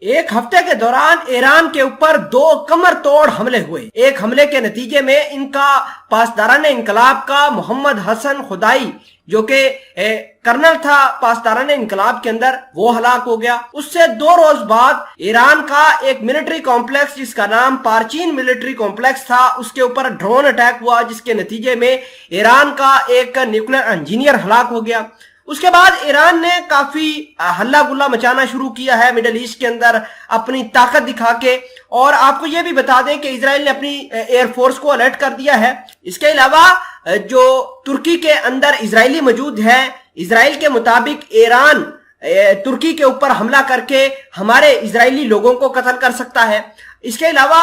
एक हफ्ते के दौरान ईरान के ऊपर 2 कमर तोड़ हमले हुए। एक हमले के नतीजे में इनका पासदारान इनकलाब का मोहम्मद हसन खुदाई, जो कि कर्नल था पासदारान इनकलाब के अंदर, वो हलाक हो गया। उससे 2 रोज बाद ईरान का एक मिलिट्री कॉम्प्लेक्स जिसका नाम पारचीन मिलिट्री कॉम्प्लेक्स था, उसके ऊपर ड्रोन अटैक हुआ, जिसके नतीजे में ईरान का एक न्यूक्लियर इंजीनियर हलाक हो गया। उसके बाद ईरान ने काफी हल्ला गुल्ला मचाना शुरू किया है मिडिल ईस्ट के अंदर अपनी ताकत दिखा के। और आपको यह भी बता दें कि इजराइल ने अपनी एयरफोर्स को अलर्ट कर दिया है। इसके अलावा जो तुर्की के अंदर इजरायली मौजूद है, इजराइल के मुताबिक ईरान तुर्की के ऊपर हमला करके हमारे इजरायली लोगों को कत्ल कर सकता है। इसके अलावा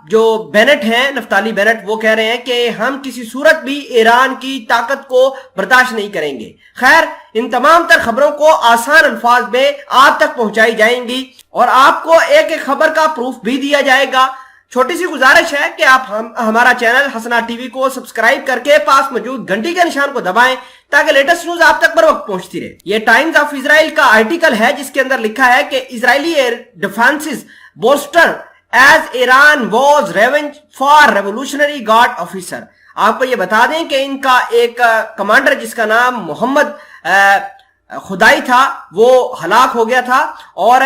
जो बेनेट हैं, नफ्ताली बेनेट, वो कह रहे हैं कि हम किसी सूरत भी ईरान की ताकत को बर्दाश्त नहीं करेंगे। खैर, इन तमाम तर खबरों को आसान अल्फाज में आप तक पहुंचाई जाएंगी और आपको एक एक खबर का प्रूफ भी दिया जाएगा। छोटी सी गुजारिश है कि आप हमारा चैनल हसना टीवी को सब्सक्राइब करके पास मौजूद घंटी के निशान को दबाएं ताकि लेटेस्ट न्यूज आप तक बर वक्त पहुंचती रहे। ये टाइम्स ऑफ इजराइल का आर्टिकल है जिसके अंदर लिखा है कि Israeli air defences boosted as Iran vows revenge for revolutionary guard officer. आपको ये बता दें कि इनका एक कमांडर जिसका नाम मोहम्मद खुदाई था, वो हलाक हो गया था। और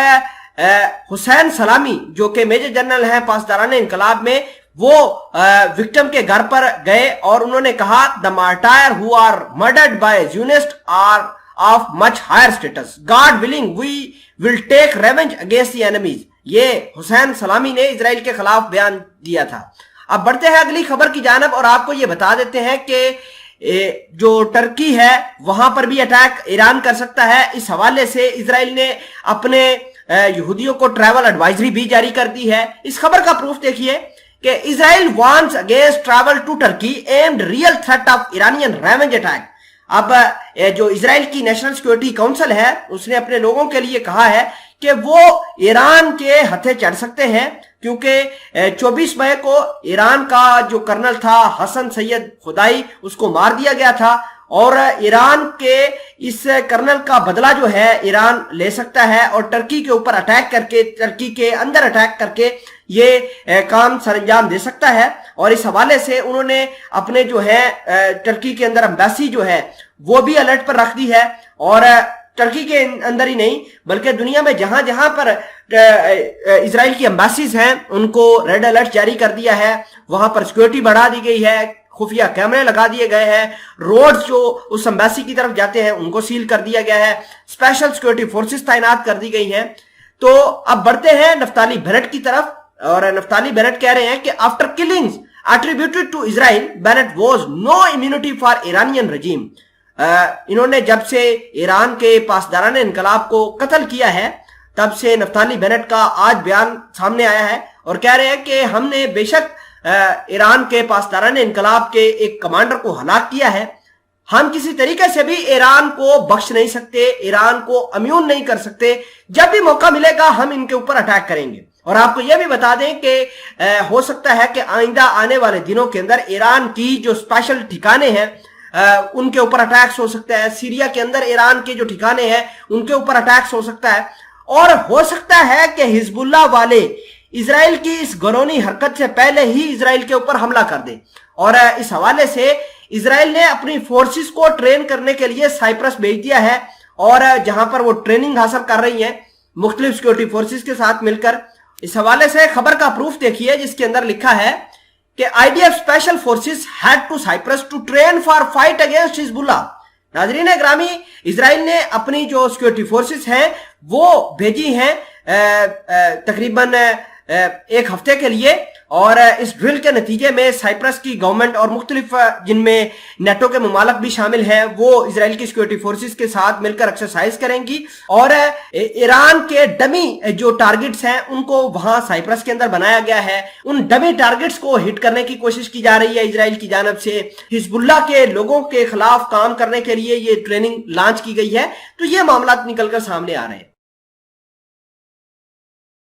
हुसैन सलामी, जो कि मेजर जनरल हैं पासदारान इनकलाब में, वो विक्टिम के घर पर गए और उन्होंने कहा the martyr who are murdered by Zionist are of much higher status, God willing we will take revenge against the enemies. ये हुसैन सलामी ने इजराइल के खिलाफ बयान दिया था। अब बढ़ते हैं अगली खबर की जानब और आपको ये बता देते हैं कि जो टर्की है वहां पर भी अटैक ईरान कर सकता है। इस हवाले से इजराइल ने अपने यहूदियों को ट्रैवल एडवाइजरी भी जारी कर दी है। इस खबर का प्रूफ देखिए कि Israel warns against travel to Turkey amid real threat of Iranian revenge attack. अब जो इजराइल की नेशनल सिक्योरिटी काउंसिल है उसने अपने लोगों के लिए कहा है कि वो ईरान के हथे चढ़ सकते हैं, क्योंकि 24 मई को ईरान का जो कर्नल था हसन सैयद खुदाई, उसको मार दिया गया था और ईरान के इस कर्नल का बदला जो है ईरान ले सकता है और टर्की के ऊपर अटैक करके, टर्की के अंदर अटैक करके ये काम सरंजाम दे सकता है। और इस हवाले से उन्होंने अपने जो है टर्की के अंदर एम्बेसी जो है वो भी अलर्ट पर रख दी है। और टर्की के अंदर ही नहीं बल्कि दुनिया में जहां जहां पर इजराइल की एम्बेसीज हैं उनको रेड अलर्ट जारी कर दिया है। वहां पर सिक्योरिटी बढ़ा दी गई है, खुफिया कैमरे लगा दिए गए हैं, रोड्स जो उस एम्बेसी की तरफ जाते हैं उनको सील कर दिया गया है, स्पेशल सिक्योरिटी फोर्सेस तैनात कर दी गई हैं। तो अब बढ़ते हैं नफ्ताली बेनेट की तरफ और नफ्ताली बेनेट कह रहे हैं कि after killings attributed to Israel, Bennett was no immunity for Iranian regime। इन्होंने जब से ईरान के पासदारान इनकलाब को कत्ल किया है तब से नफ्ताली बेनेट का आज बयान सामने आया है और कह रहे हैं कि हमने बेशक ईरान के पासदारान इनकलाब के एक कमांडर को हलाक किया है, हम किसी तरीके से भी ईरान को बख्श नहीं सकते, ईरान को इम्यून नहीं कर सकते। जब भी मौका मिलेगा हम इनके ऊपर अटैक करेंगे। और आपको यह भी बता दें कि हो सकता है कि आइंदा आने वाले दिनों के अंदर ईरान की जो स्पेशल ठिकाने हैं उनके ऊपर अटैक्स हो सकता है। सीरिया के अंदर ईरान के जो ठिकाने हैं उनके ऊपर अटैक्स हो सकता है और हो सकता है कि हिजबुल्लाह वाले इजराइल की इस घरौनी हरकत से पहले ही इजराइल के ऊपर हमला कर दे। और इस हवाले से इजराइल ने अपनी फोर्सेस को ट्रेन करने के लिए साइप्रस भेज दिया है और जहां पर वो ट्रेनिंग हासिल कर रही है मुख्तलिफ सिक्योरिटी फोर्सेस के साथ मिलकर। इस हवाले से खबर का प्रूफ देखिए जिसके अंदर लिखा है कि IDF special forces head to Cyprus to train for fight against Hezbollah. नाजरीन ग्रामी, इजराइल ने अपनी जो सिक्योरिटी फोर्सेस हैं वो भेजी हैं तकरीबन एक हफ्ते के लिए और इस ड्रिल के नतीजे में साइप्रस की गवर्नमेंट और मुख्तलिफ जिनमें नेटो के मुमालिक भी शामिल हैं वो इजराइल की सिक्योरिटी फोर्सेस के साथ मिलकर एक्सरसाइज करेंगी और ईरान के डमी जो टारगेट्स हैं उनको वहां साइप्रस के अंदर बनाया गया है। उन डमी टारगेट्स को हिट करने की कोशिश की जा रही है इजराइल की जानब से। हिजबुल्लाह के लोगों के खिलाफ काम करने के लिए ये ट्रेनिंग लॉन्च की गई है। तो ये मामला निकलकर सामने आ रहे हैं।